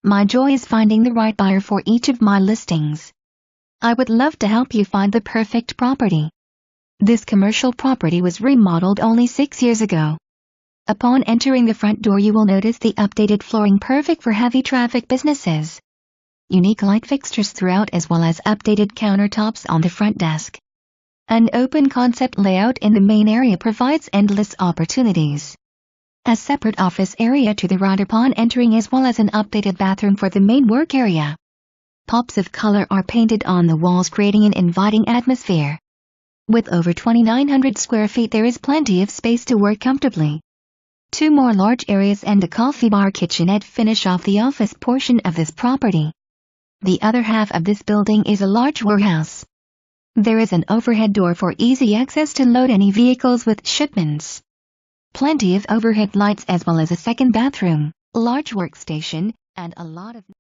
My joy is finding the right buyer for each of my listings. I would love to help you find the perfect property. This commercial property was remodeled only 6 years ago. Upon entering the front door you will notice the updated flooring, perfect for heavy traffic businesses. Unique light fixtures throughout as well as updated countertops on the front desk. An open concept layout in the main area provides endless opportunities. A separate office area to the right upon entering as well as an updated bathroom for the main work area. Pops of color are painted on the walls, creating an inviting atmosphere. With over 2,900 square feet there is plenty of space to work comfortably. 2 more large areas and a coffee bar kitchenette finish off the office portion of this property. The other half of this building is a large warehouse. There is an overhead door for easy access to load any vehicles with shipments. Plenty of overhead lights as well as a second bathroom, large workstation, and a lot of